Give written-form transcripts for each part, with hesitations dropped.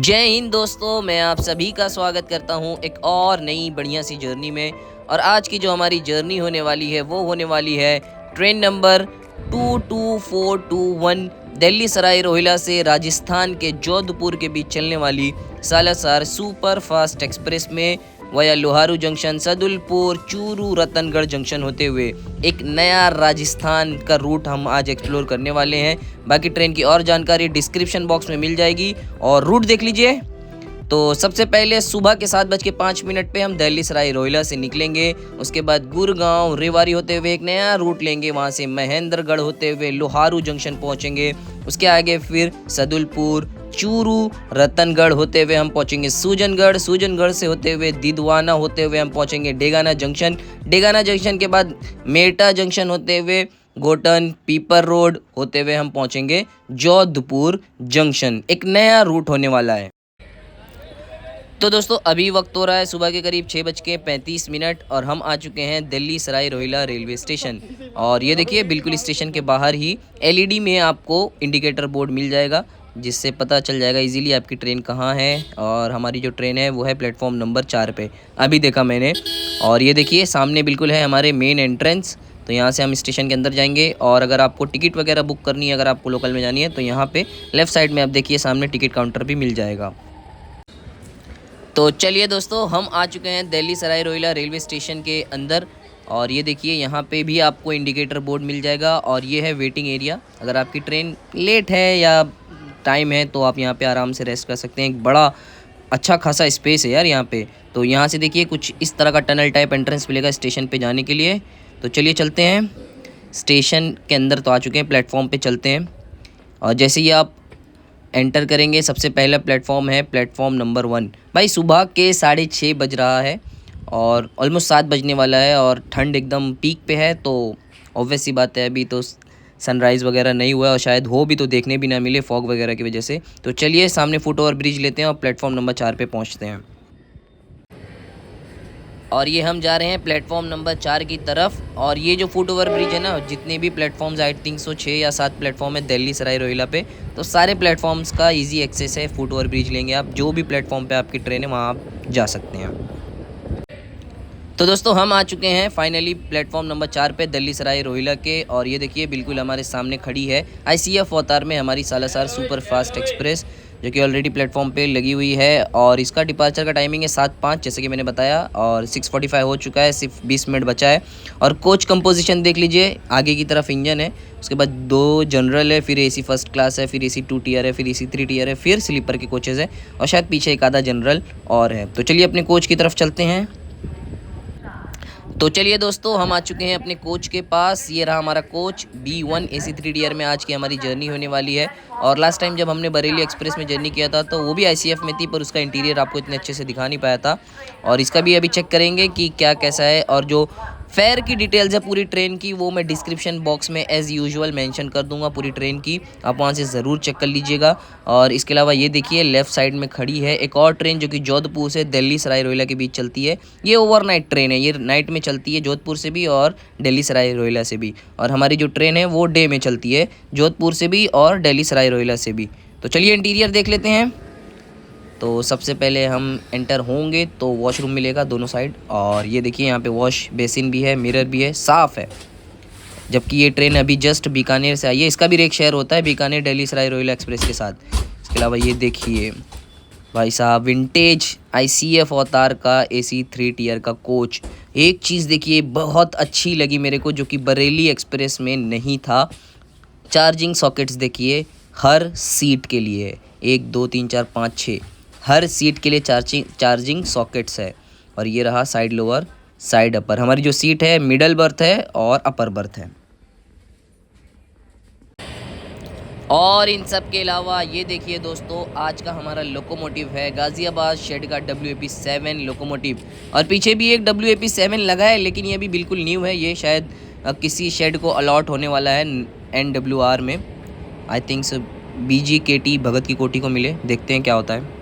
जय हिंद दोस्तों, मैं आप सभी का स्वागत करता हूं एक और नई बढ़िया सी जर्नी में। और आज की जो हमारी जर्नी होने वाली है वो होने वाली है ट्रेन नंबर 22421 दिल्ली सराय रोहिला से राजस्थान के जोधपुर के बीच चलने वाली सालासर सुपर फास्ट एक्सप्रेस में वया लोहारू जंक्शन, सदुलपुर, चूरू, रतनगढ़ जंक्शन होते हुए एक नया राजस्थान का रूट हम आज एक्सप्लोर करने वाले हैं। बाकी ट्रेन की और जानकारी डिस्क्रिप्शन बॉक्स में मिल जाएगी और रूट देख लीजिए। तो सबसे पहले सुबह के 7:05 पे हम दिल्ली सराय रोहिला से निकलेंगे। उसके बाद गुड़गांव, रेवाड़ी होते हुए एक नया रूट लेंगे, वहाँ से महेंद्रगढ़ होते हुए लोहारू जंक्शन पहुँचेंगे। उसके आगे फिर सदुलपुर, चूरू, रतनगढ़ होते हुए हम पहुँचेंगे सूजनगढ़ से होते हुए दिदवाना होते हुए हम पहुँचेंगे डेगाना जंक्शन के बाद मेटा जंक्शन होते हुए गोटन, पीपर रोड होते हुए हम पहुँचेंगे जोधपुर जंक्शन। एक नया रूट होने वाला है। तो दोस्तों अभी वक्त हो रहा है सुबह के करीब 6:35 और हम आ चुके हैं दिल्ली सराय रोहिला रेलवे स्टेशन। और ये देखिए बिल्कुल स्टेशन के बाहर ही एलईडी में आपको इंडिकेटर बोर्ड मिल जाएगा, जिससे पता चल जाएगा इजीली आपकी ट्रेन कहाँ है। और हमारी जो ट्रेन है वो है प्लेटफॉर्म नंबर 4 पे, अभी देखा मैंने। और ये देखिए सामने बिल्कुल है हमारे मेन एंट्रेंस। तो यहाँ से हम स्टेशन के अंदर जाएंगे। और अगर आपको टिकट वगैरह बुक करनी है, अगर आपको लोकल में जानी है, तो यहाँ पे लेफ़्ट साइड में आप देखिए सामने टिकट काउंटर भी मिल जाएगा। तो चलिए दोस्तों, हम आ चुके हैं दिल्ली सराय रोहिला रेलवे स्टेशन के अंदर। और ये देखिए यहाँ पे भी आपको इंडिकेटर बोर्ड मिल जाएगा। और ये है वेटिंग एरिया। अगर आपकी ट्रेन लेट है या टाइम है तो आप यहाँ पे आराम से रेस्ट कर सकते हैं। एक बड़ा अच्छा खासा स्पेस है यार यहाँ पे। तो यहाँ से देखिए कुछ इस तरह का टनल टाइप एंट्रेंस मिलेगा स्टेशन पे जाने के लिए। तो चलिए चलते हैं स्टेशन के अंदर। तो आ चुके हैं, प्लेटफॉर्म पे चलते हैं। और जैसे ही आप एंटर करेंगे, सबसे पहला प्लेटफॉर्म है प्लेटफॉर्म नंबर 1। भाई सुबह के 6:30 बज रहा है और ऑलमोस्ट 7 बजने वाला है और ठंड एकदम पीक पे है। तो ऑब्वियस सी बात है अभी तो सनराइज़ वगैरह नहीं हुआ है और शायद हो भी तो देखने भी ना मिले फॉग वगैरह की वजह से। तो चलिए सामने फुट ओवर ब्रिज लेते हैं और प्लेटफॉर्म नंबर 4 पे पहुंचते हैं। और ये हम जा रहे हैं प्लेटफॉर्म नंबर 4 की तरफ। और ये जो फुट ओवर ब्रिज है ना, जितने भी प्लेटफॉर्म्स आई थिंक 6 या 7 प्लेटफॉर्म है दिल्ली सराय रोहिला पे, तो सारे प्लेटफॉर्म्स का इजी एक्सेस है। फुट ओवर ब्रिज लेंगे आप, जो भी प्लेटफॉर्म पे आपकी ट्रेन है वहाँ आप जा सकते हैं। तो दोस्तों हम आ चुके हैं फाइनली प्लेटफॉर्म नंबर 4 पे दिल्ली सराय रोहिला के। और ये देखिए बिल्कुल हमारे सामने खड़ी है ICF अवतार में हमारी सालासर सुपर फास्ट एक्सप्रेस, जो कि ऑलरेडी प्लेटफॉर्म पे लगी हुई है। और इसका डिपार्चर का टाइमिंग है 7:05 जैसे कि मैंने बताया। और 6:45 हो चुका है, सिर्फ 20 मिनट बचा है। और कोच कंपोजिशन देख लीजिए, आगे की तरफ इंजन है, उसके बाद 2 जनरल है, फिर AC फर्स्ट क्लास है, फिर AC 2 टियर है, फिर AC 3 टियर है, फिर स्लीपर के कोचेज़ है और शायद पीछे एक आधा जनरल और है। तो चलिए अपने कोच की तरफ चलते हैं। तो चलिए दोस्तों हम आ चुके हैं अपने कोच के पास। ये रहा हमारा कोच B1 AC 3 टियर में आज की हमारी जर्नी होने वाली है। और लास्ट टाइम जब हमने बरेली एक्सप्रेस में जर्नी किया था तो वो भी ICF में थी, पर उसका इंटीरियर आपको इतने अच्छे से दिखा नहीं पाया था। और इसका भी अभी चेक करेंगे कि क्या कैसा है। और जो फेयर की डिटेल्स है पूरी ट्रेन की, वो मैं डिस्क्रिप्शन बॉक्स में एज़ यूजुअल मेंशन कर दूंगा पूरी ट्रेन की, आप वहां से ज़रूर चेक कर लीजिएगा। और इसके अलावा ये देखिए लेफ़्ट साइड में खड़ी है एक और ट्रेन जो कि जोधपुर से दिल्ली सराय रोहिला के बीच चलती है। ये ओवरनाइट ट्रेन है, ये नाइट में चलती है जोधपुर से भी और दिल्ली सराय रोहिला से भी। और हमारी जो ट्रेन है वो डे में चलती है जोधपुर से भी और दिल्ली सराय रोहिला से भी। तो चलिए इंटीरियर देख लेते हैं। तो सबसे पहले हम एंटर होंगे तो वॉशरूम मिलेगा दोनों साइड। और ये देखिए यहाँ पे वॉश बेसिन भी है, मिरर भी है, साफ़ है। जबकि ये ट्रेन अभी जस्ट बीकानेर से आई है। इसका भी रेक शेयर होता है बीकानेर दिल्ली सराय रोहिला एक्सप्रेस के साथ। इसके अलावा ये देखिए भाई साहब विंटेज ICF अवतार का AC 3 टियर का कोच। एक चीज़ देखिए बहुत अच्छी लगी मेरे को, जो कि बरेली एक्सप्रेस में नहीं था। चार्जिंग सॉकेट्स देखिए हर सीट के लिए, 1 2 3 4 5 6 हर सीट के लिए चार्जिंग सॉकेट्स है। और ये रहा साइड लोअर साइड अपर। हमारी जो सीट है मिडल बर्थ है और अपर बर्थ है। और इन सब के अलावा ये देखिए दोस्तों, आज का हमारा लोकोमोटिव है गाज़ियाबाद शेड का WAP7 लोकोमोटिव। और पीछे भी एक WAP7 लगा है, लेकिन ये भी बिल्कुल न्यू है। ये शायद किसी शेड को अलॉट होने वाला है NWR में। आई थिंक BGKT भगत की कोठी को मिले, देखते हैं क्या होता है।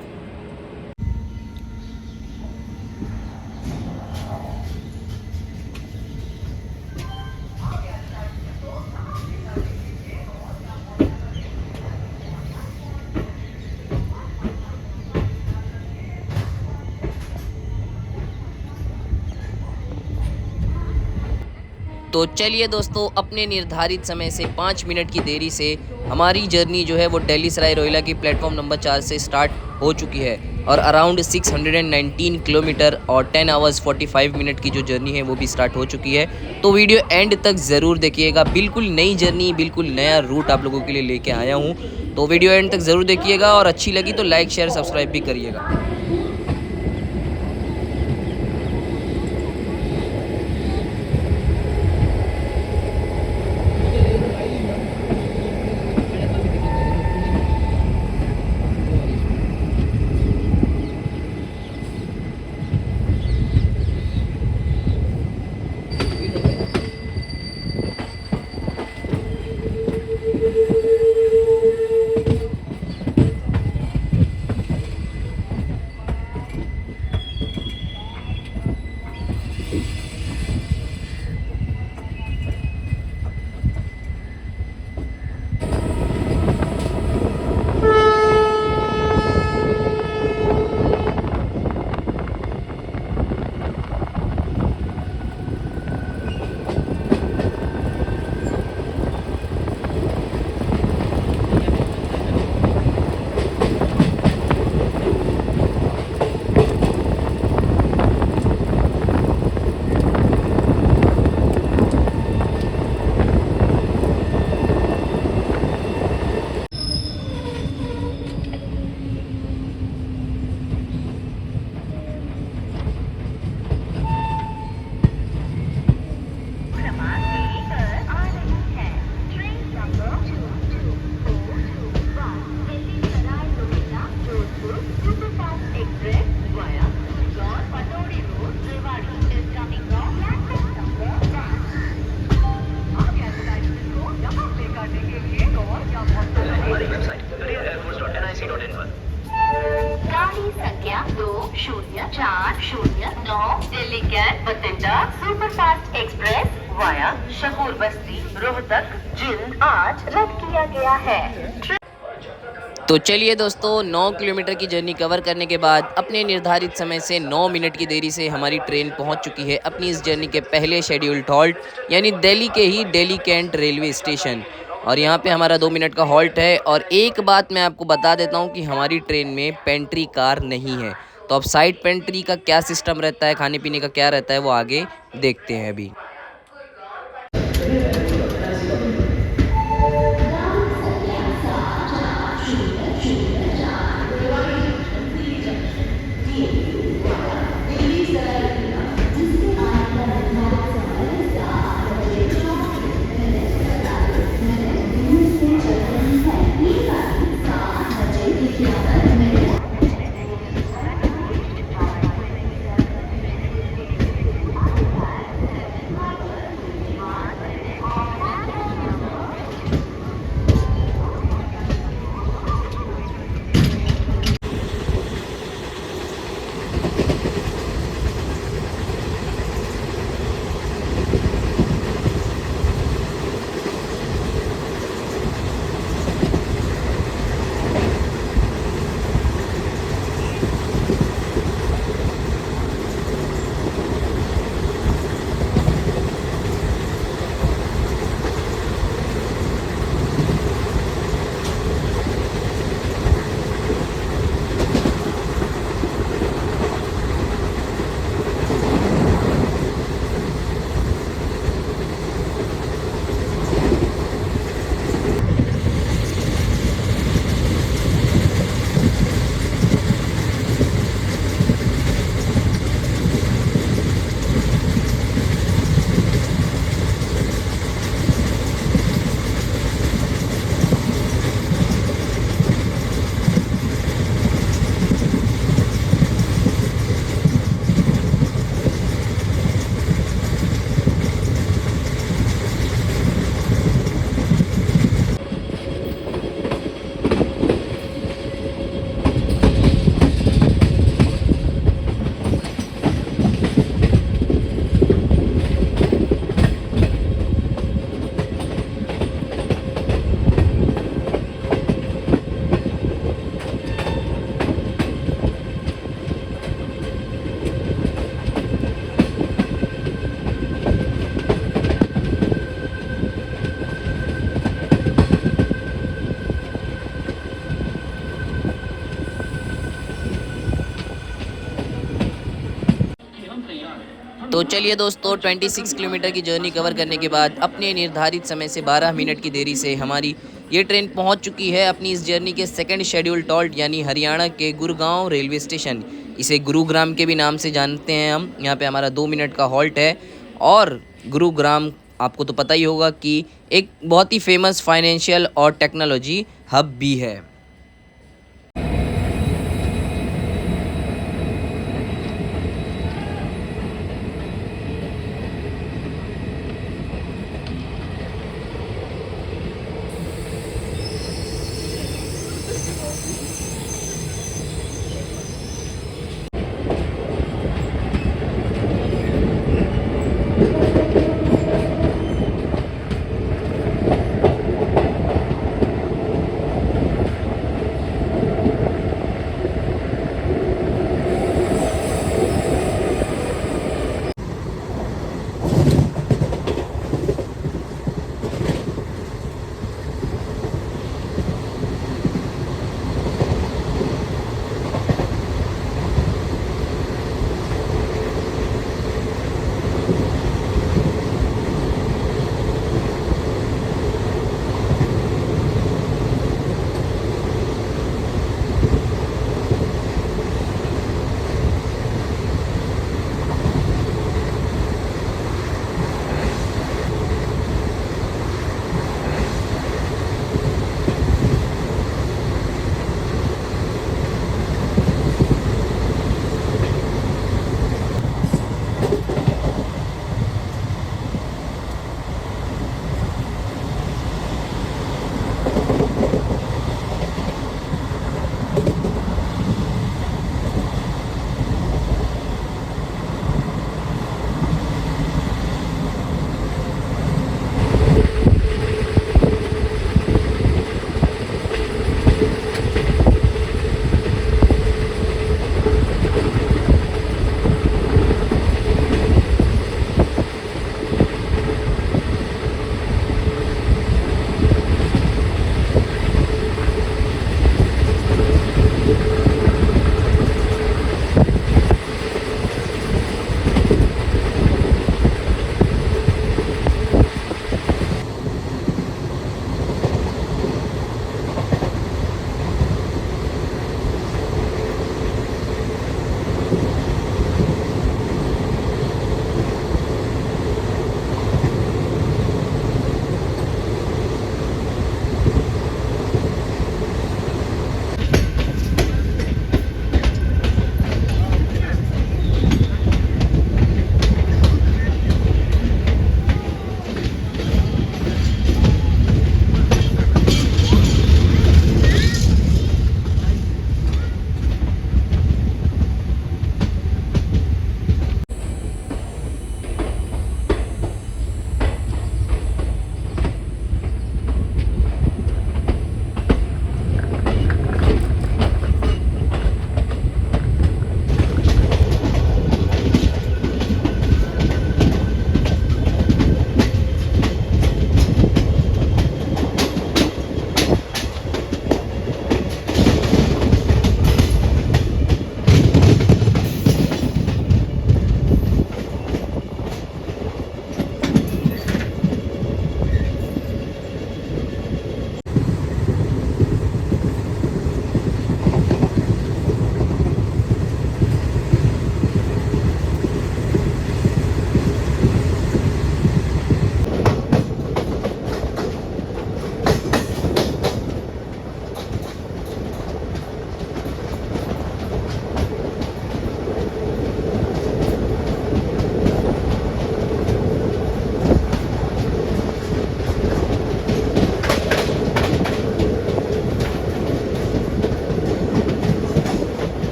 तो चलिए दोस्तों, अपने निर्धारित समय से 5 मिनट की देरी से हमारी जर्नी जो है वो दिल्ली सराय रोहिला की प्लेटफॉर्म नंबर 4 से स्टार्ट हो चुकी है और अराउंड 619 किलोमीटर और 10 आवर्स 45 मिनट की जो जर्नी है वो भी स्टार्ट हो चुकी है। तो वीडियो एंड तक ज़रूर देखिएगा, बिल्कुल नई जर्नी, बिल्कुल नया रूट आप लोगों के लिए लेके आया हूँ। तो वीडियो एंड तक ज़रूर देखिएगा और अच्छी लगी तो लाइक शेयर सब्सक्राइब भी करिएगा। गाड़ी संख्या 20409 Delhi cantt Bathinda superfast express via शहूर बस्ती रोहतक जिंद आज रद्द किया गया है। तो चलिए दोस्तों, 9 किलोमीटर की जर्नी कवर करने के बाद अपने निर्धारित समय से 9 मिनट की देरी से हमारी ट्रेन पहुंच चुकी है अपनी इस जर्नी के पहले शेड्यूल्ड हॉल्ट यानी दिल्ली के ही दिल्ली कैंट रेलवे स्टेशन। और यहाँ पे हमारा 2 मिनट का हॉल्ट है। और एक बात मैं आपको बता देता हूँ कि हमारी ट्रेन में पेंट्री कार नहीं है। तो अब साइड पेंट्री का क्या सिस्टम रहता है, खाने पीने का क्या रहता है, वो आगे देखते हैं अभी। तो चलिए दोस्तों, 26 किलोमीटर की जर्नी कवर करने के बाद अपने निर्धारित समय से 12 मिनट की देरी से हमारी ये ट्रेन पहुंच चुकी है अपनी इस जर्नी के सेकंड शेड्यूल टॉल्ट यानी हरियाणा के गुरुगांव रेलवे स्टेशन। इसे गुरुग्राम के भी नाम से जानते हैं हम। यहाँ पे हमारा 2 मिनट का हॉल्ट है। और गुरुग्राम आपको तो पता ही होगा कि एक बहुत ही फेमस फाइनेंशियल और टेक्नोलॉजी हब भी है।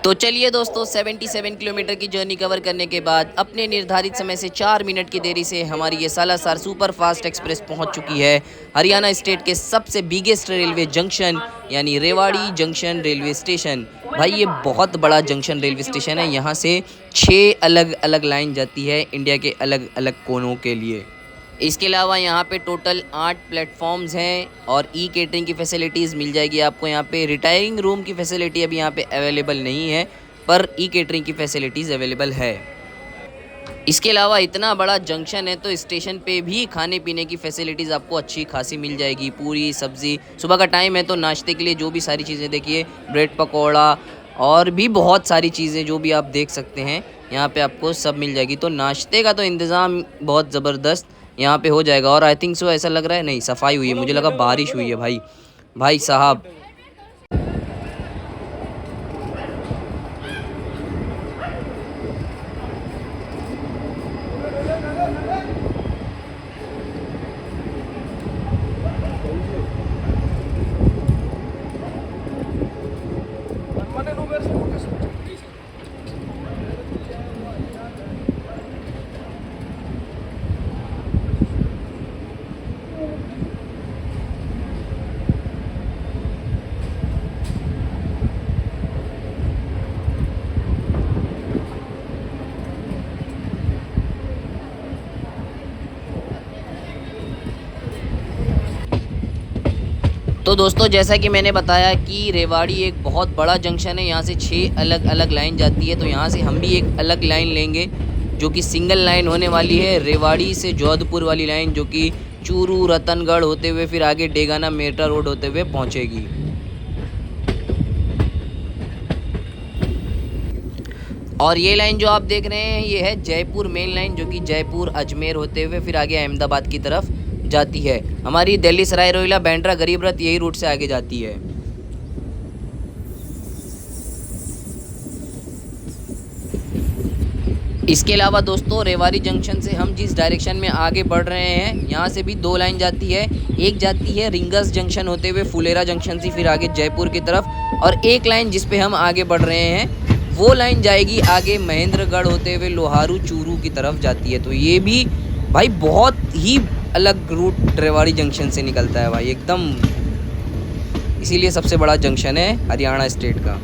तो चलिए दोस्तों, 77 किलोमीटर की जर्नी कवर करने के बाद अपने निर्धारित समय से 4 मिनट की देरी से हमारी ये सालासर सुपर फास्ट एक्सप्रेस पहुंच चुकी है हरियाणा स्टेट के सबसे बिगेस्ट रेलवे जंक्शन यानी रेवाड़ी जंक्शन रेलवे स्टेशन। भाई ये बहुत बड़ा जंक्शन रेलवे स्टेशन है। यहाँ से 6 अलग अलग लाइन जाती है इंडिया के अलग अलग कोनों के लिए। इसके अलावा यहाँ पे टोटल 8 प्लेटफॉर्म्स हैं और ई केटरिंग की फैसिलिटीज़ मिल जाएगी आपको। यहाँ पे रिटायरिंग रूम की फैसिलिटी अभी यहाँ पे अवेलेबल नहीं है, पर ई केटरिंग की फैसिलिटीज़ अवेलेबल है। इसके अलावा इतना बड़ा जंक्शन है तो स्टेशन पे भी खाने पीने की फैसिलिटीज़ आपको अच्छी खासी मिल जाएगी। पूरी सब्ज़ी, सुबह का टाइम है तो नाश्ते के लिए जो भी सारी चीज़ें देखिए, ब्रेड पकौड़ा और भी बहुत सारी चीज़ें जो भी आप देख सकते हैं यहाँ पे आपको सब मिल जाएगी। तो नाश्ते का तो इंतज़ाम बहुत ज़बरदस्त यहाँ पे हो जाएगा। और आई थिंक सो ऐसा लग रहा है, नहीं सफाई हुई है, मुझे लगा बारिश हुई है भाई साहब। तो दोस्तों, जैसा कि मैंने बताया कि रेवाड़ी एक बहुत बड़ा जंक्शन है। यहाँ से 6 अलग अलग लाइन जाती है, तो यहाँ से हम भी एक अलग लाइन लेंगे जो कि सिंगल लाइन होने वाली है। रेवाड़ी से जोधपुर वाली लाइन जो कि चूरू रतनगढ़ होते हुए फिर आगे डेगाना मेरठा रोड होते हुए पहुँचेगी। और ये लाइन जो आप देख रहे हैं ये है जयपुर मेन लाइन, जो कि जयपुर अजमेर होते हुए फिर आगे अहमदाबाद की तरफ जाती है। हमारी दिल्ली सराय रोहिला बैंड्रा गरीब रथ यही रूट से आगे जाती है। इसके अलावा दोस्तों, रेवाड़ी जंक्शन से हम जिस डायरेक्शन में आगे बढ़ रहे हैं यहाँ से भी 2 लाइन जाती है। एक जाती है रिंगस जंक्शन होते हुए फुलेरा जंक्शन से फिर आगे जयपुर की तरफ, और एक लाइन जिस पे हम आगे बढ़ रहे हैं वो लाइन जाएगी आगे महेंद्रगढ़ होते हुए लोहारू चूरू की तरफ जाती है। तो ये भी भाई बहुत ही अलग रूट रेवाड़ी जंक्शन से निकलता है भाई एकदम, इसीलिए सबसे बड़ा जंक्शन है हरियाणा स्टेट का।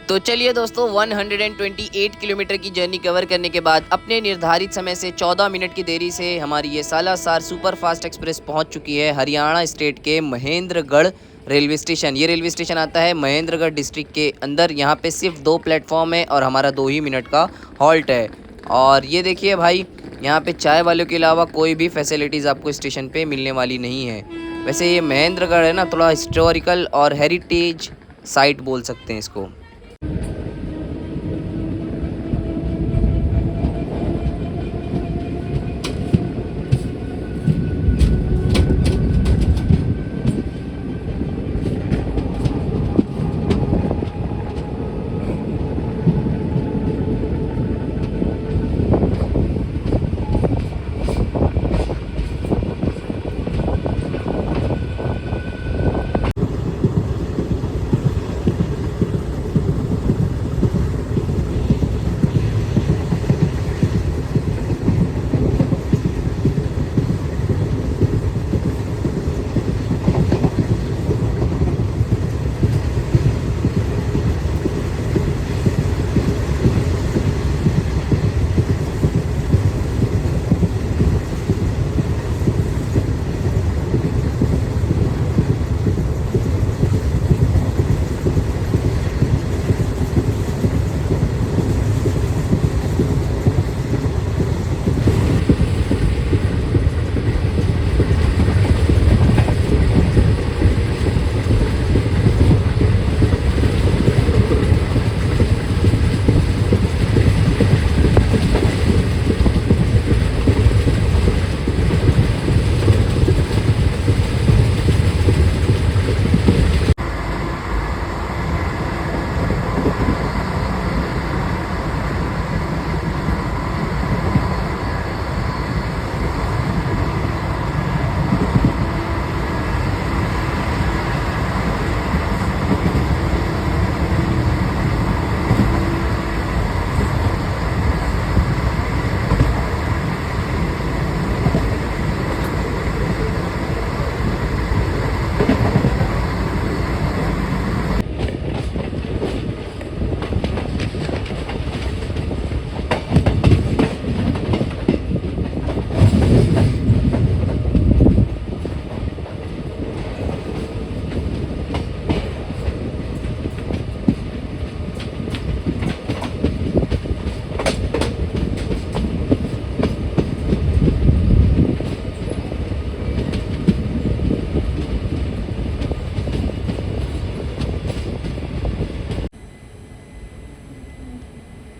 तो चलिए दोस्तों, 128 किलोमीटर की जर्नी कवर करने के बाद अपने निर्धारित समय से 14 मिनट की देरी से हमारी ये सालासर सुपर फास्ट एक्सप्रेस पहुंच चुकी है हरियाणा स्टेट के महेंद्रगढ़ रेलवे स्टेशन। ये रेलवे स्टेशन आता है महेंद्रगढ़ डिस्ट्रिक्ट के अंदर। यहाँ पे सिर्फ 2 प्लेटफॉर्म है और हमारा 2 ही मिनट का हॉल्ट है। और ये देखिए भाई, यहाँ पे चाय वालों के अलावा कोई भी फैसिलिटीज़ आपको स्टेशन पे मिलने वाली नहीं है। वैसे ये महेंद्रगढ़ है ना, थोड़ा हिस्टोरिकल और हेरिटेज साइट बोल सकते हैं इसको।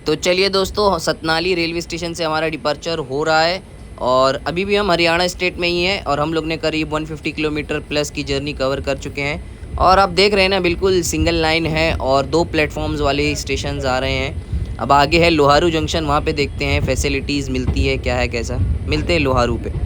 तो चलिए दोस्तों, सतनाली रेलवे स्टेशन से हमारा डिपार्चर हो रहा है और अभी भी हम हरियाणा स्टेट में ही हैं और हम लोग ने करीब 150 किलोमीटर प्लस की जर्नी कवर कर चुके हैं। और आप देख रहे हैं ना, बिल्कुल सिंगल लाइन है और 2 प्लेटफॉर्म्स वाले स्टेशंस आ रहे हैं। अब आगे है लोहारू जंक्शन, वहाँ पे देखते हैं फैसिलिटीज़ मिलती है क्या है कैसा। मिलते हैं लोहारू पे।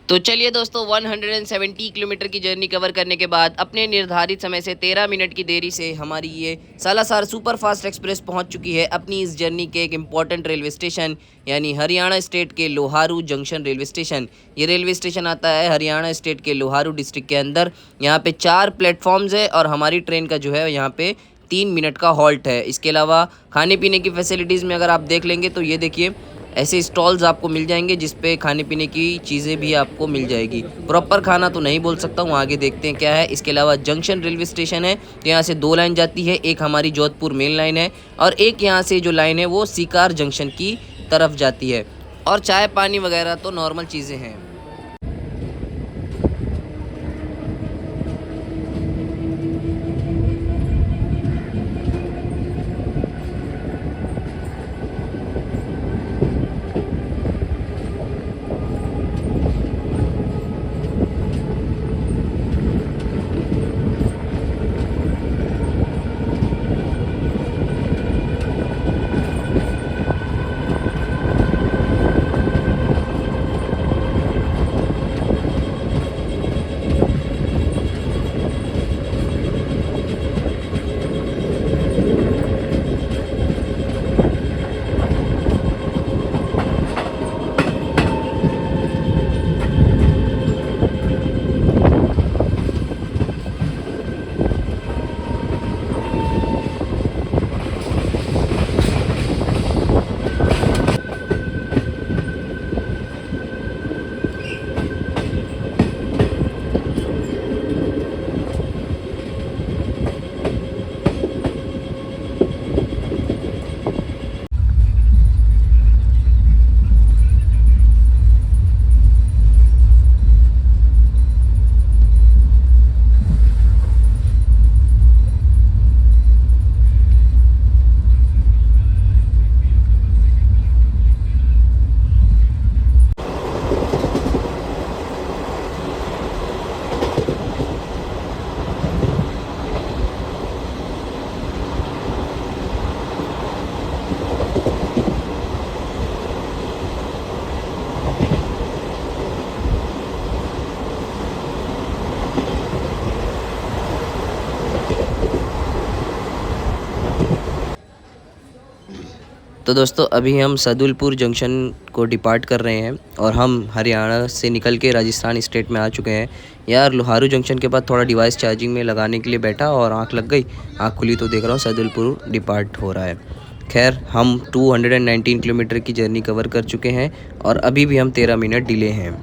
तो चलिए दोस्तों, 170 किलोमीटर की जर्नी कवर करने के बाद अपने निर्धारित समय से 13 मिनट की देरी से हमारी ये सालासर सुपर फास्ट एक्सप्रेस पहुंच चुकी है अपनी इस जर्नी के एक इम्पॉर्टेंट रेलवे स्टेशन, यानी हरियाणा स्टेट के लोहारू जंक्शन रेलवे स्टेशन। ये रेलवे स्टेशन आता है हरियाणा स्टेट के लोहारू डिस्ट्रिक्ट के अंदर। यहाँ पे 4 प्लेटफॉर्म्स है और हमारी ट्रेन का जो है यहाँ पे 3 मिनट का हॉल्ट है। इसके अलावा खाने पीने की फैसिलिटीज़ में अगर आप देख लेंगे तो ये देखिए, ऐसे स्टॉल्स आपको मिल जाएंगे जिस पे खाने पीने की चीज़ें भी आपको मिल जाएगी। प्रॉपर खाना तो नहीं बोल सकता हूँ, आगे देखते हैं क्या है। इसके अलावा जंक्शन रेलवे स्टेशन है, तो यहाँ से 2 लाइन जाती है, एक हमारी जोधपुर मेन लाइन है और एक यहाँ से जो लाइन है वो सीकर जंक्शन की तरफ जाती है। और चाय पानी वगैरह तो नॉर्मल चीज़ें हैं। तो दोस्तों अभी हम सदुलपुर जंक्शन को डिपार्ट कर रहे हैं और हम हरियाणा से निकल के राजस्थान स्टेट में आ चुके हैं। यार लोहारू जंक्शन के बाद थोड़ा डिवाइस चार्जिंग में लगाने के लिए बैठा और आंख लग गई, आंख खुली तो देख रहा हूँ सदुलपुर डिपार्ट हो रहा है। खैर हम 219 किलोमीटर की जर्नी कवर कर चुके हैं और अभी भी हम 13 मिनट डिले हैं।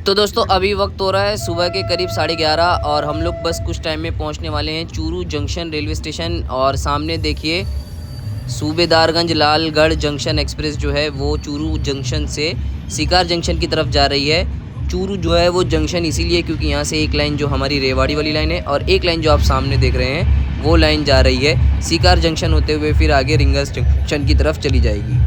तो दोस्तों अभी वक्त हो रहा है सुबह के करीब 11:30 और हम लोग बस कुछ टाइम में पहुंचने वाले हैं चूरू जंक्शन रेलवे स्टेशन। और सामने देखिए सूबेदारगंज लालगढ़ जंक्शन एक्सप्रेस जो है वो चूरू जंक्शन से सिकार जंक्शन की तरफ जा रही है। चूरू जो है वो जंक्शन इसीलिए क्योंकि यहाँ से एक लाइन जो हमारी रेवाड़ी वाली लाइन है और एक लाइन जो आप सामने देख रहे हैं वो लाइन जा रही है सिकार जंक्शन होते हुए, फिर आगे रिंगस जंक्शन की तरफ चली जाएगी।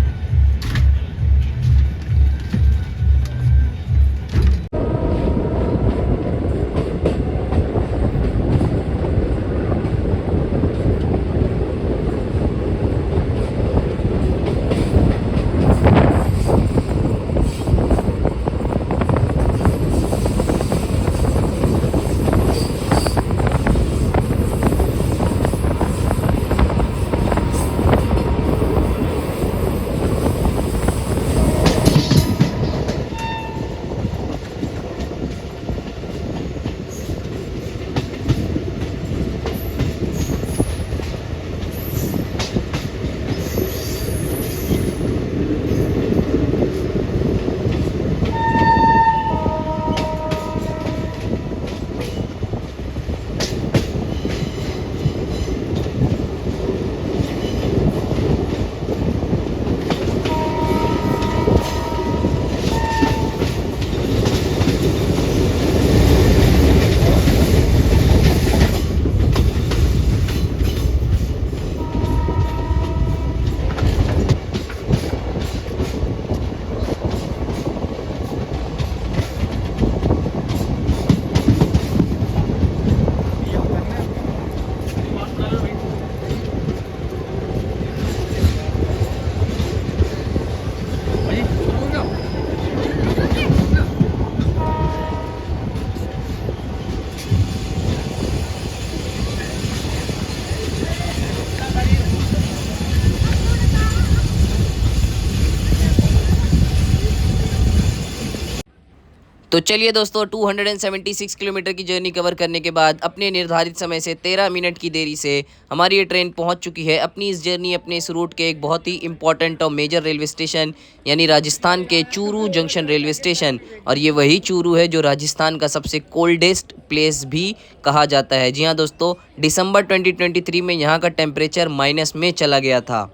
तो चलिए दोस्तों 276 किलोमीटर की जर्नी कवर करने के बाद अपने निर्धारित समय से 13 मिनट की देरी से हमारी ये ट्रेन पहुंच चुकी है अपनी इस जर्नी अपने इस रूट के एक बहुत ही इंपॉर्टेंट और मेजर रेलवे स्टेशन यानी राजस्थान के चूरू जंक्शन रेलवे स्टेशन। और ये वही चूरू है जो राजस्थान का सबसे कोल्डेस्ट प्लेस भी कहा जाता है। जी हाँ दोस्तों, दिसंबर 2023 में यहाँ का टेम्परेचर माइनस में चला गया था।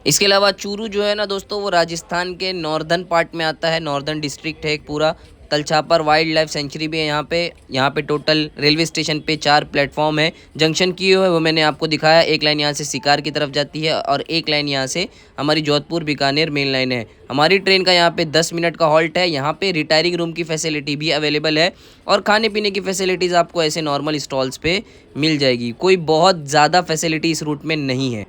इसके अलावा चूरू जो है ना दोस्तों वो राजस्थान के नॉर्दर्न पार्ट में आता है, नॉर्दर्न डिस्ट्रिक्ट है एक पूरा। तलछापर वाइल्ड लाइफ सेंचुरी भी है यहाँ पे टोटल रेलवे स्टेशन पे 4 प्लेटफॉर्म है। जंक्शन की है वो मैंने आपको दिखाया, एक लाइन यहाँ से सिकार की तरफ जाती है और एक लाइन यहाँ से हमारी जोधपुर बीकानेर मेन लाइन है। हमारी ट्रेन का यहाँ पे 10 मिनट का हॉल्ट है। यहाँ पे रिटायरिंग रूम की फैसिलिटी भी अवेलेबल है और खाने पीने की फैसिलिटीज़ आपको ऐसे नॉर्मल स्टॉल्स पे मिल जाएगी। कोई बहुत ज़्यादा फैसिलिटी इस रूट में नहीं है।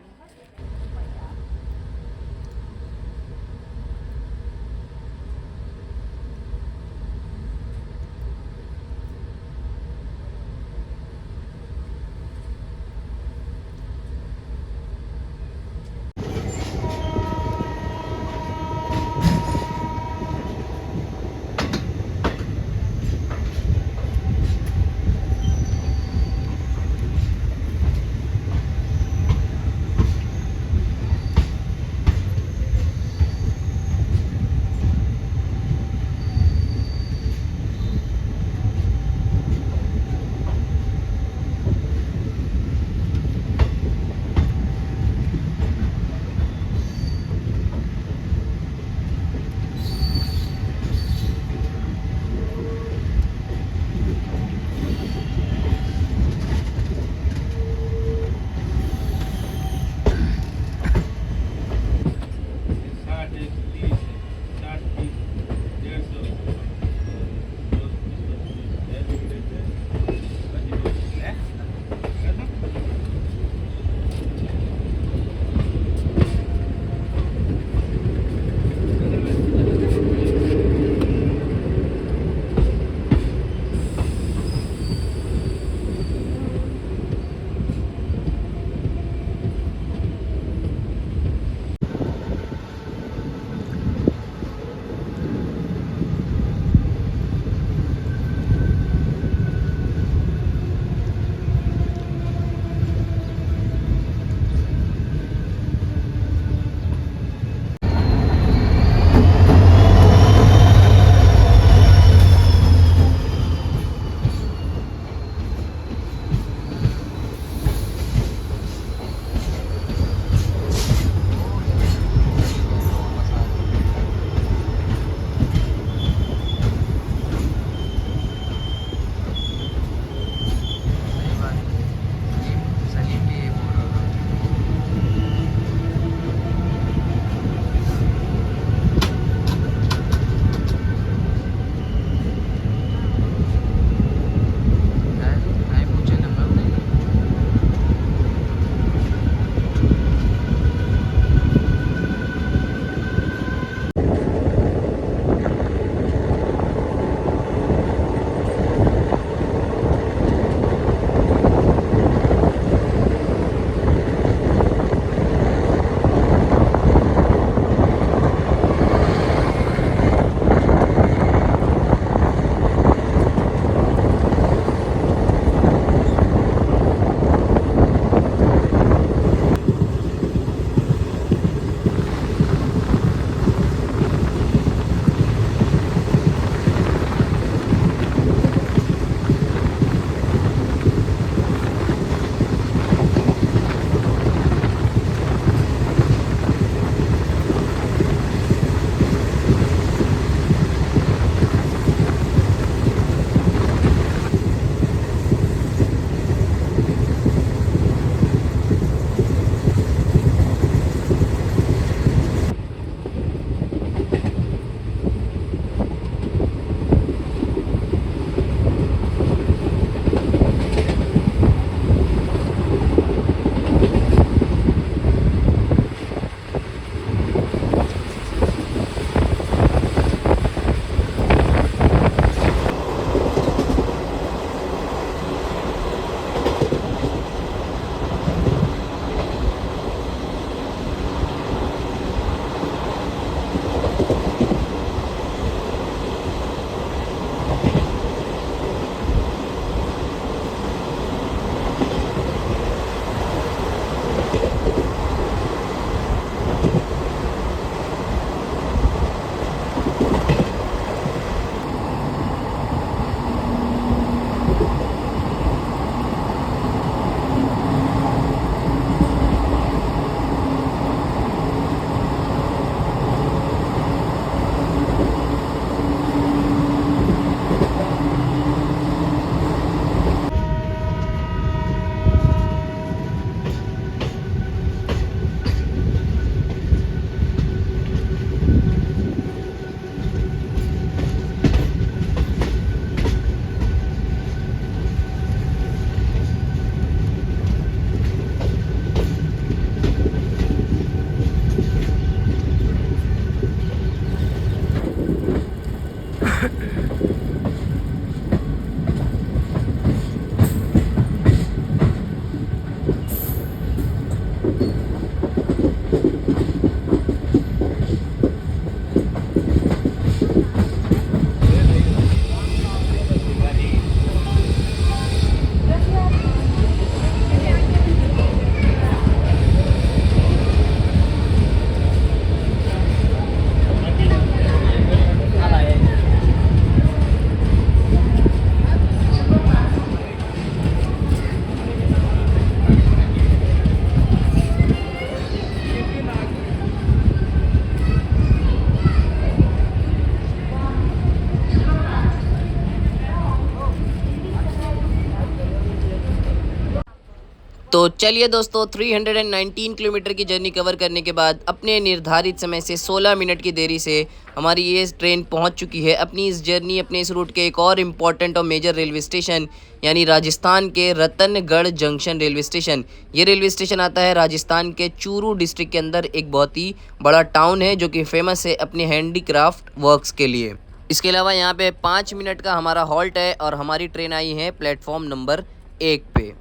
तो चलिए दोस्तों, 319 किलोमीटर की जर्नी कवर करने के बाद अपने निर्धारित समय से 16 मिनट की देरी से हमारी ये ट्रेन पहुंच चुकी है अपनी इस जर्नी अपने इस रूट के एक और इम्पॉर्टेंट और मेजर रेलवे स्टेशन यानी राजस्थान के रतनगढ़ जंक्शन रेलवे स्टेशन। ये रेलवे स्टेशन आता है राजस्थान के चूरू डिस्ट्रिक्ट के अंदर, एक बहुत ही बड़ा टाउन है जो कि फेमस है अपने हैंडीक्राफ्ट वर्क्स के लिए। इसके अलावा यहाँ पे 5 मिनट का हमारा हॉल्ट है और हमारी ट्रेन आई है प्लेटफॉर्म नंबर 1 पे।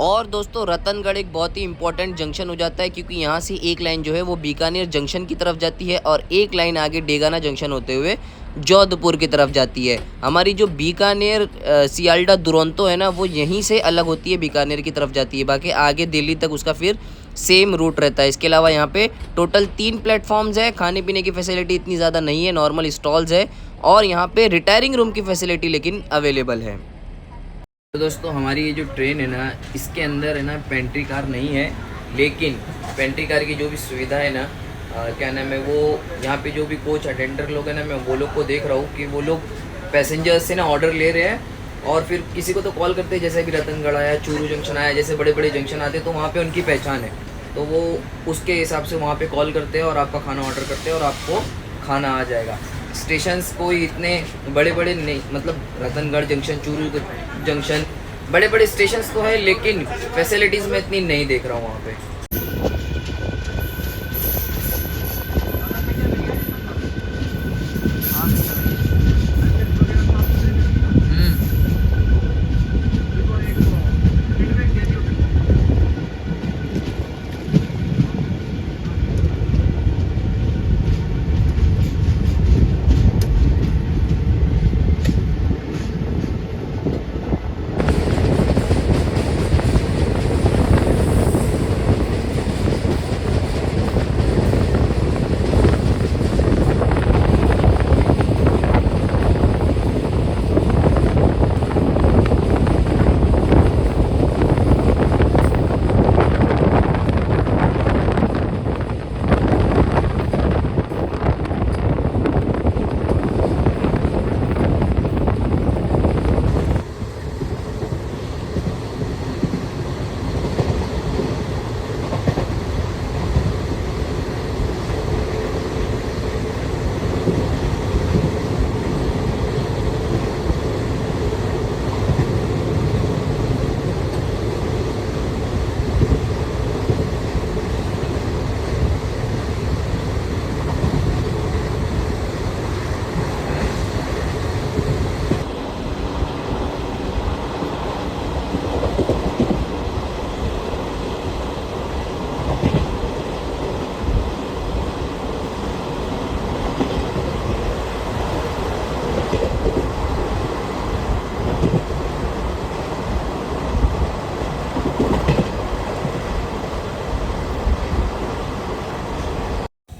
और दोस्तों, रतनगढ़ एक बहुत ही इंपॉर्टेंट जंक्शन हो जाता है क्योंकि यहाँ से एक लाइन जो है वो बीकानेर जंक्शन की तरफ जाती है और एक लाइन आगे डेगाना जंक्शन होते हुए जोधपुर की तरफ जाती है। हमारी जो बीकानेर सियालडा दुरंतो है ना, वो यहीं से अलग होती है, बीकानेर की तरफ जाती है, बाकी आगे दिल्ली तक उसका फिर सेम रूट रहता है। इसके अलावा यहाँ पे टोटल 3 प्लेटफॉर्म्स है। खाने पीने की फैसिलिटी इतनी ज़्यादा नहीं है, नॉर्मल स्टॉल्स है और यहाँ पे रिटायरिंग रूम की फैसिलिटी लेकिन अवेलेबल है। तो दोस्तों, हमारी ये जो ट्रेन है ना, इसके अंदर है ना पेंट्री कार नहीं है, लेकिन पेंट्री कार की जो भी सुविधा है ना, क्या नाम है वो, यहाँ पे जो भी कोच अटेंडर लोग हैं ना, मैं वो लोग को देख रहा हूँ कि वो लोग पैसेंजर्स से ना ऑर्डर ले रहे हैं और फिर किसी को तो कॉल करते हैं। जैसे भी रतनगढ़ आया, चूरू जंक्शन आया, जैसे बड़े बड़े जंक्शन आते हैं तो वहाँ पर उनकी पहचान है, तो वो उसके हिसाब से वहाँ पर कॉल करते हैं और आपका खाना ऑर्डर करते हैं और आपको खाना आ जाएगा। स्टेशंस कोई इतने बड़े बड़े नहीं, मतलब रतनगढ़ जंक्शन, चूरू जंक्शन, बड़े बड़े स्टेशंस तो है लेकिन फैसिलिटीज़ मैं इतनी नहीं देख रहा हूँ वहाँ पे।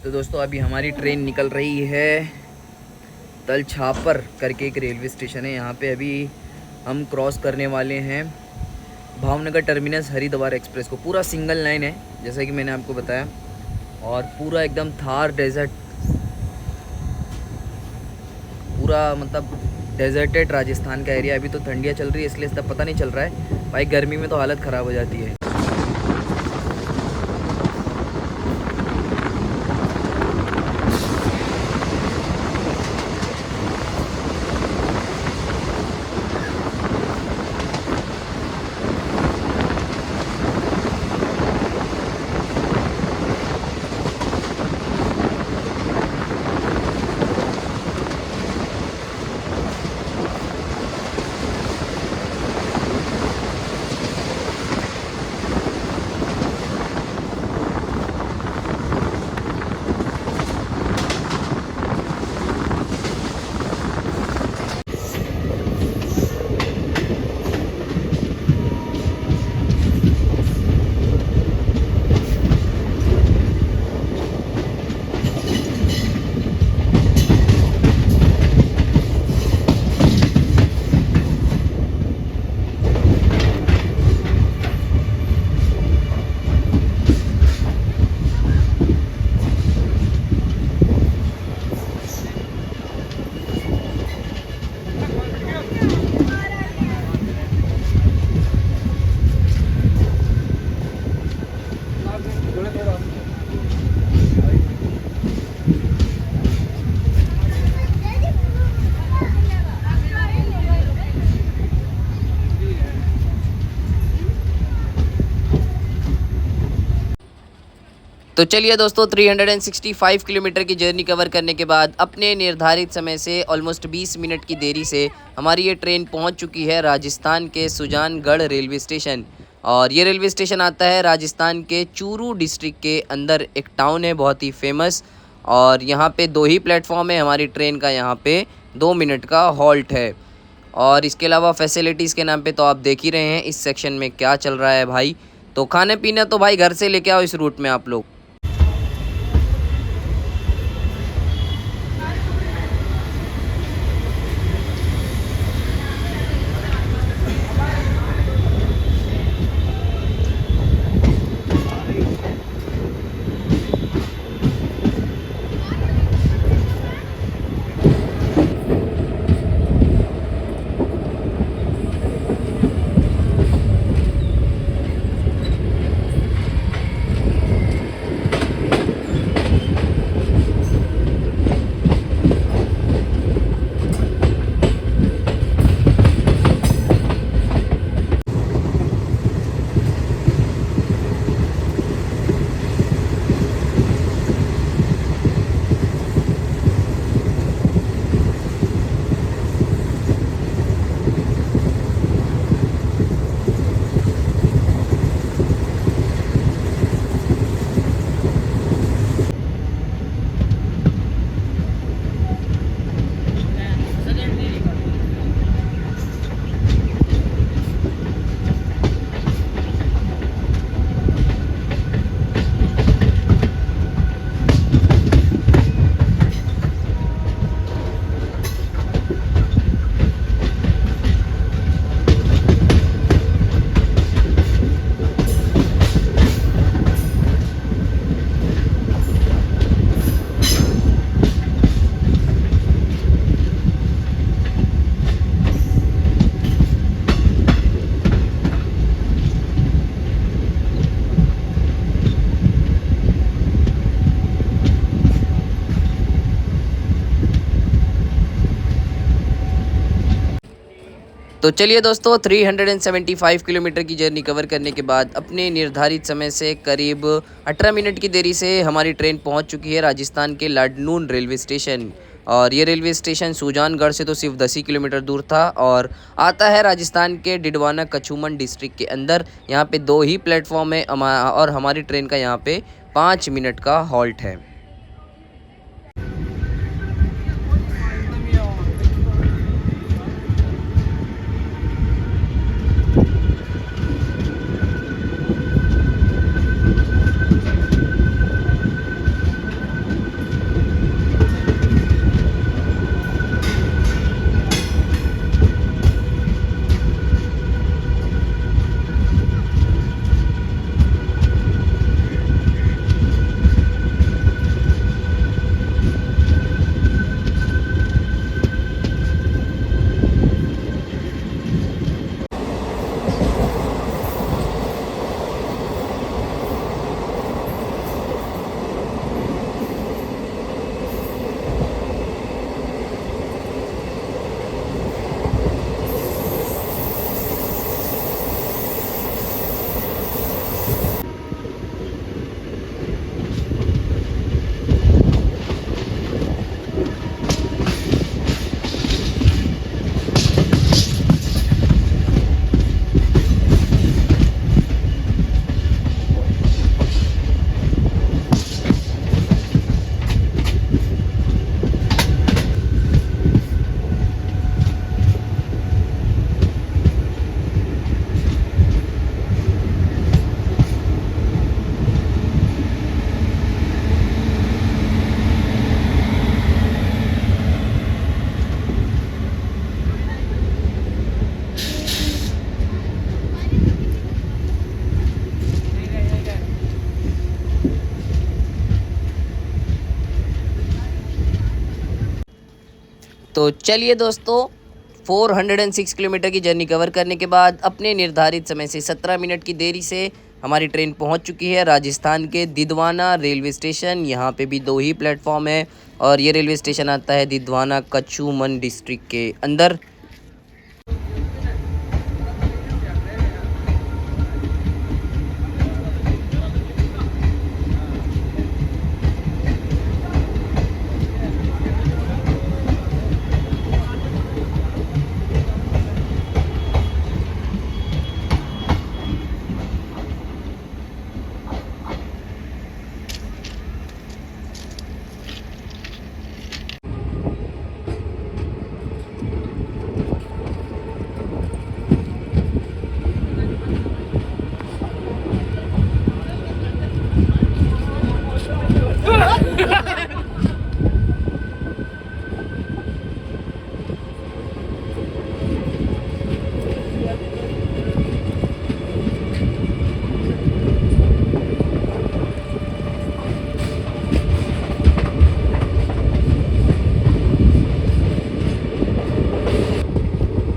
तो दोस्तों, अभी हमारी ट्रेन निकल रही है तलछापर करके एक रेलवे स्टेशन है, यहाँ पे अभी हम क्रॉस करने वाले हैं भावनगर टर्मिनस हरिद्वार एक्सप्रेस को। पूरा सिंगल लाइन है जैसा कि मैंने आपको बताया और पूरा एकदम थार डेजर्ट, पूरा मतलब डेजर्टेड राजस्थान का एरिया। अभी तो ठंडियाँ चल रही है इसलिए तब पता नहीं चल रहा है भाई, गर्मी में तो हालत ख़राब हो जाती है। तो चलिए दोस्तों 365 किलोमीटर की जर्नी कवर करने के बाद अपने निर्धारित समय से ऑलमोस्ट 20 मिनट की देरी से हमारी ये ट्रेन पहुंच चुकी है राजस्थान के सुजानगढ़ रेलवे स्टेशन। और ये रेलवे स्टेशन आता है राजस्थान के चूरू डिस्ट्रिक्ट के अंदर, एक टाउन है बहुत ही फेमस। और यहाँ पे 2 ही प्लेटफॉर्म है हमारी ट्रेन का, यहाँ पे 2 मिनट का हॉल्ट है। और इसके अलावा फैसिलिटीज़ के नाम पे तो आप देख ही रहे हैं इस सेक्शन में क्या चल रहा है भाई। तो खाने पीना तो भाई घर से लेके आओ इस रूट में आप लोग। तो चलिए दोस्तों 375 किलोमीटर की जर्नी कवर करने के बाद अपने निर्धारित समय से करीब 18 मिनट की देरी से हमारी ट्रेन पहुंच चुकी है राजस्थान के लाडनून रेलवे स्टेशन। और ये रेलवे स्टेशन सुजानगढ़ से तो सिर्फ 10 ही किलोमीटर दूर था और आता है राजस्थान के डिडवाना कछुमन डिस्ट्रिक्ट के अंदर। यहाँ पे 2 ही प्लेटफॉर्म है और हमारी ट्रेन का यहाँ पे 5 मिनट का हॉल्ट है। तो चलिए दोस्तों 406 किलोमीटर की जर्नी कवर करने के बाद अपने निर्धारित समय से 17 मिनट की देरी से हमारी ट्रेन पहुंच चुकी है राजस्थान के दिदवाना रेलवे स्टेशन। यहाँ पे भी 2 ही प्लेटफॉर्म है और ये रेलवे स्टेशन आता है दिदवाना कछुमन डिस्ट्रिक्ट के अंदर।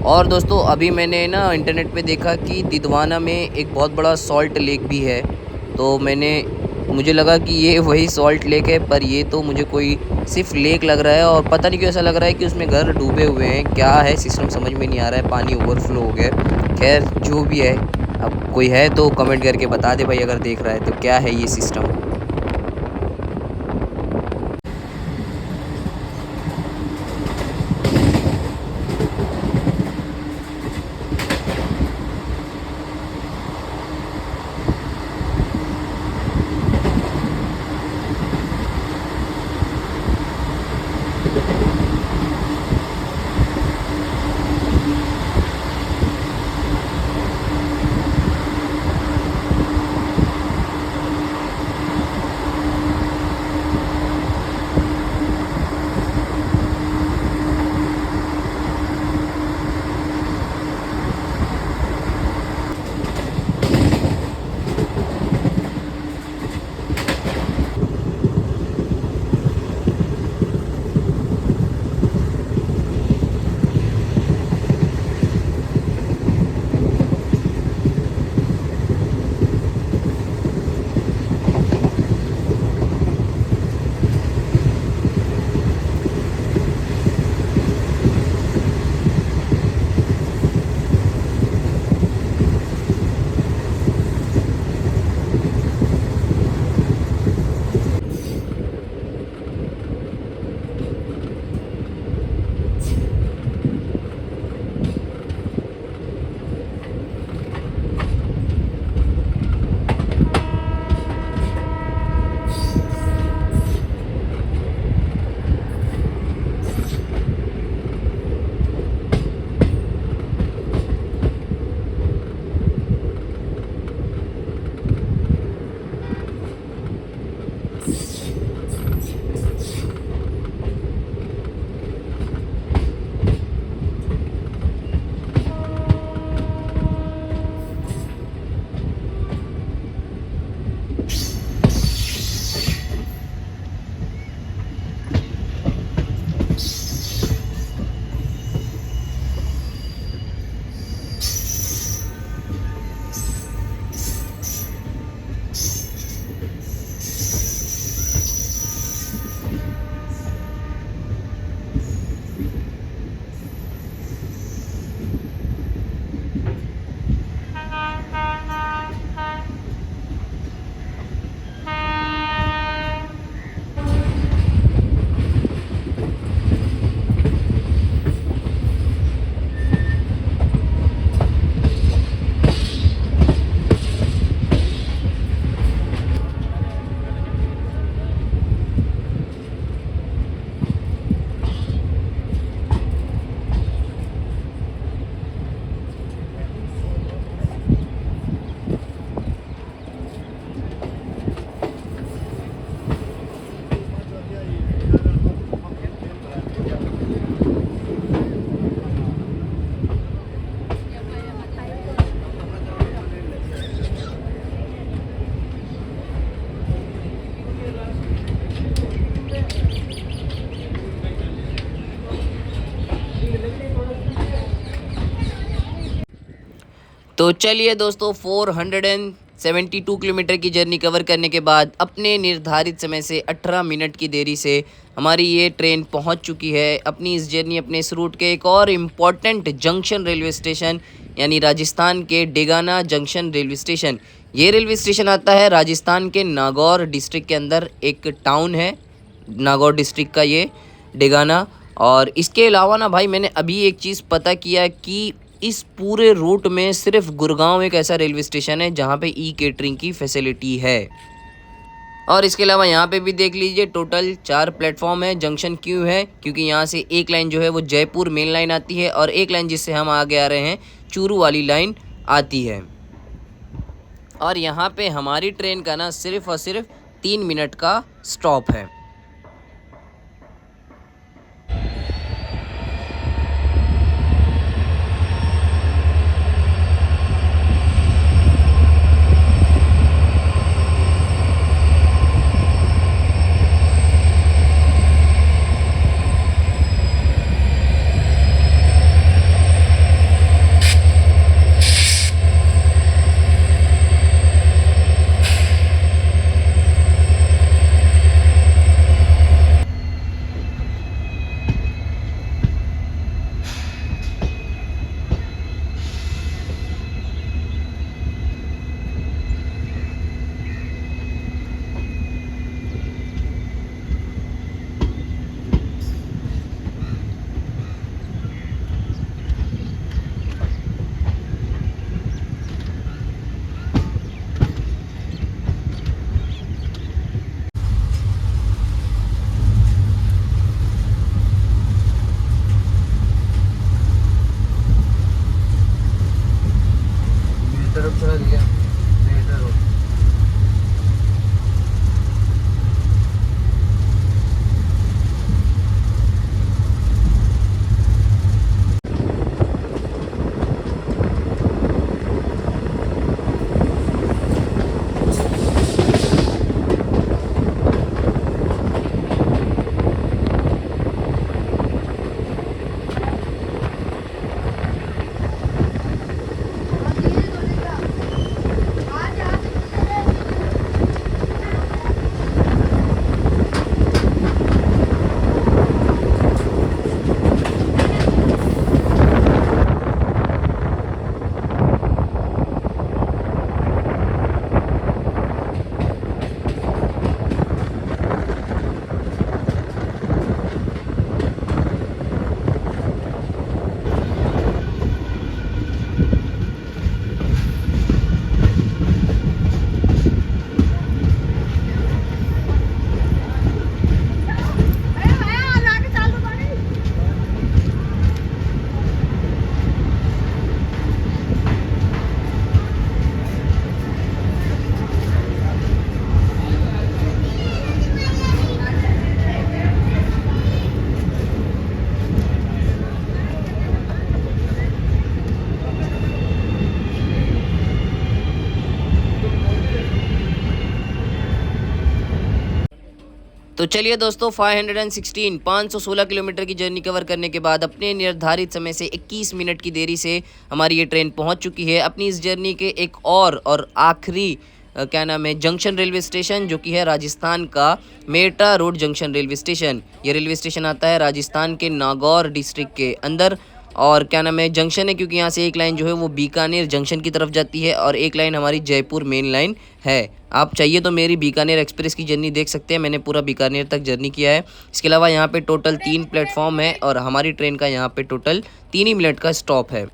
और दोस्तों अभी मैंने ना इंटरनेट पे देखा कि दिदवाना में एक बहुत बड़ा सॉल्ट लेक भी है, तो मुझे लगा कि ये वही सॉल्ट लेक है, पर ये तो मुझे कोई सिर्फ लेक लग रहा है और पता नहीं क्यों ऐसा लग रहा है कि उसमें घर डूबे हुए हैं। क्या है सिस्टम समझ में नहीं आ रहा है, पानी ओवरफ्लो हो गया है। खैर जो भी है, अब कोई है तो कमेंट करके बता दे भाई, अगर देख रहा है तो क्या है ये सिस्टम। तो चलिए दोस्तों, 472 किलोमीटर की जर्नी कवर करने के बाद अपने निर्धारित समय से 18 मिनट की देरी से हमारी ये ट्रेन पहुंच चुकी है अपनी इस जर्नी अपने इस रूट के एक और इम्पॉर्टेंट जंक्शन रेलवे स्टेशन, यानी राजस्थान के डेगाना जंक्शन रेलवे स्टेशन। ये रेलवे स्टेशन आता है राजस्थान के नागौर डिस्ट्रिक्ट के अंदर, एक टाउन है नागौर डिस्ट्रिक्ट का ये डेगाना। और इसके अलावा ना भाई, मैंने अभी एक चीज़ पता किया कि इस पूरे रूट में सिर्फ गुड़गांव एक ऐसा रेलवे स्टेशन है जहाँ पे ई केटरिंग की फैसिलिटी है। और इसके अलावा यहाँ पे भी देख लीजिए, टोटल 4 प्लेटफॉर्म है। जंक्शन क्यों है? क्योंकि यहाँ से एक लाइन जो है वो जयपुर मेन लाइन आती है और एक लाइन जिससे हम आगे आ रहे हैं चूरू वाली लाइन आती है। और यहाँ पे हमारी ट्रेन का ना सिर्फ और सिर्फ 3 मिनट का स्टॉप है। तो चलिए दोस्तों 516 किलोमीटर की जर्नी कवर करने के बाद अपने निर्धारित समय से 21 मिनट की देरी से हमारी ये ट्रेन पहुंच चुकी है अपनी इस जर्नी के एक और आखिरी क्या नाम है जंक्शन रेलवे स्टेशन, जो कि है राजस्थान का Meta road junction railway station. ये रेलवे स्टेशन आता है राजस्थान के नागौर डिस्ट्रिक्ट के अंदर, और क्या नाम है जंक्शन है क्योंकि यहाँ से एक लाइन जो है वो बीकानेर जंक्शन की तरफ जाती है और एक लाइन हमारी जयपुर मेन लाइन है। आप चाहिए तो मेरी बीकानेर एक्सप्रेस की जर्नी देख सकते हैं, मैंने पूरा बीकानेर तक जर्नी किया है। इसके अलावा यहाँ पे टोटल 3 प्लेटफॉर्म है और हमारी ट्रेन का यहाँ पे टोटल 3 ही मिनट का स्टॉप है।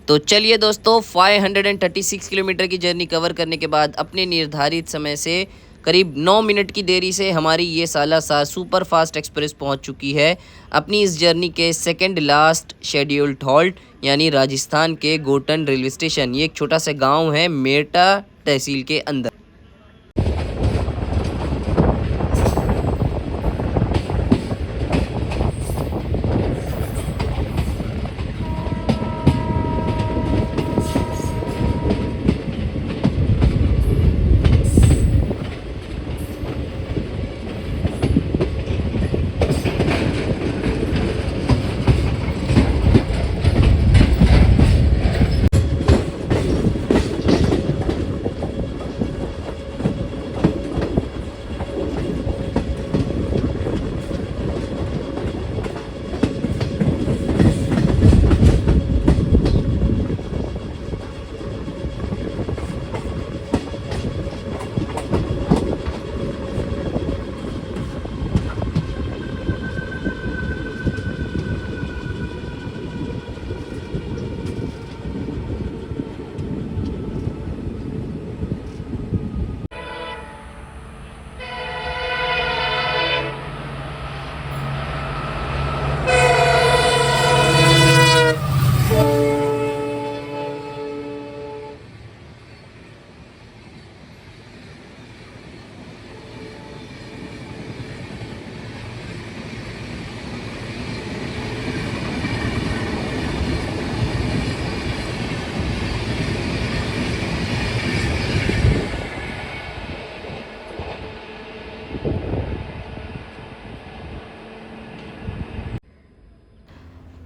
तो चलिए दोस्तों 536 किलोमीटर की जर्नी कवर करने के बाद अपने निर्धारित समय से करीब 9 मिनट की देरी से हमारी ये सालासर सुपर फास्ट एक्सप्रेस पहुंच चुकी है अपनी इस जर्नी के सेकंड लास्ट शेड्यूल्ड हॉल्ट, यानी राजस्थान के गोटन रेलवे स्टेशन। ये एक छोटा सा गांव है मेटा तहसील के अंदर।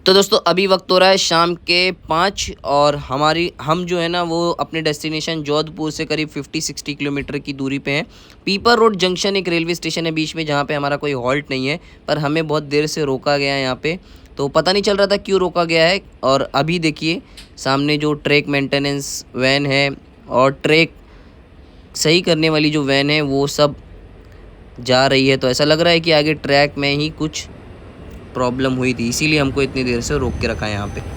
तो दोस्तों अभी वक्त हो रहा है शाम के 5 और हम जो है ना वो अपने डेस्टिनेशन जोधपुर से करीब 50-60 किलोमीटर की दूरी पे हैं। पीपर रोड जंक्शन एक रेलवे स्टेशन है बीच में, जहाँ पे हमारा कोई हॉल्ट नहीं है, पर हमें बहुत देर से रोका गया है यहाँ पे। तो पता नहीं चल रहा था क्यों रोका गया है। और अभी देखिए सामने जो ट्रैक मेंटेनेंस वैन है और ट्रैक सही करने वाली जो वैन है वो सब जा रही है। तो ऐसा लग रहा है कि आगे ट्रैक में ही कुछ प्रॉब्लम हुई थी, इसीलिए हमको इतनी देर से रोक के रखा है यहाँ पे।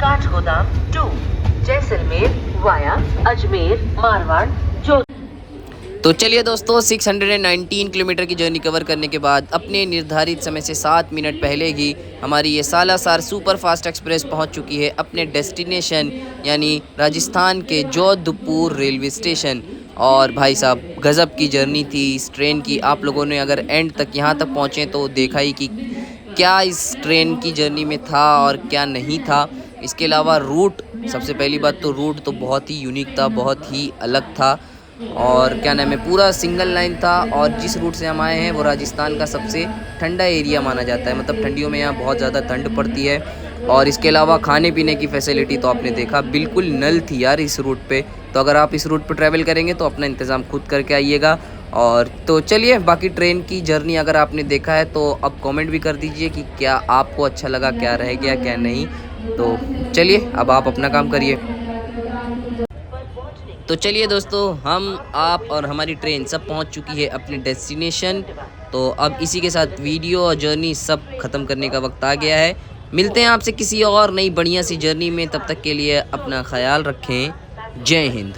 काठगोदाम टू जैसलमेर वाया अजमेर मारवाड़ जो। तो चलिए दोस्तों 619 किलोमीटर की जर्नी कवर करने के बाद अपने निर्धारित समय से 7 मिनट पहले ही हमारी ये सालासर सुपर फास्ट एक्सप्रेस पहुंच चुकी है अपने डेस्टिनेशन यानी राजस्थान के जोधपुर रेलवे स्टेशन। और भाई साहब गज़ब की जर्नी थी इस ट्रेन की। आप लोगों ने अगर एंड तक यहाँ तक पहुँचे तो देखा ही कि क्या इस ट्रेन की जर्नी में था और क्या नहीं था। इसके अलावा रूट, सबसे पहली बात तो रूट तो बहुत ही यूनिक था, बहुत ही अलग था। और क्या नाम है, पूरा सिंगल लाइन था। और जिस रूट से हम आए हैं वो राजस्थान का सबसे ठंडा एरिया माना जाता है, मतलब ठंडियों में यहाँ बहुत ज़्यादा ठंड पड़ती है। और इसके अलावा खाने पीने की फैसिलिटी तो आपने देखा बिल्कुल नल थी यार इस रूट पे। तो अगर आप इस रूट पे ट्रैवल करेंगे तो अपना इंतज़ाम खुद करके आइएगा। और तो चलिए, बाकी ट्रेन की जर्नी अगर आपने देखा है तो अब कमेंट भी कर दीजिए कि क्या आपको अच्छा लगा, क्या रह गया, क्या नहीं। तो चलिए अब आप अपना काम करिए। तो चलिए दोस्तों, हम आप और हमारी ट्रेन सब पहुंच चुकी है अपने डेस्टिनेशन। तो अब इसी के साथ वीडियो और जर्नी सब ख़त्म करने का वक्त आ गया है। मिलते हैं आपसे किसी और नई बढ़िया सी जर्नी में, तब तक के लिए अपना ख्याल रखें। जय हिंद।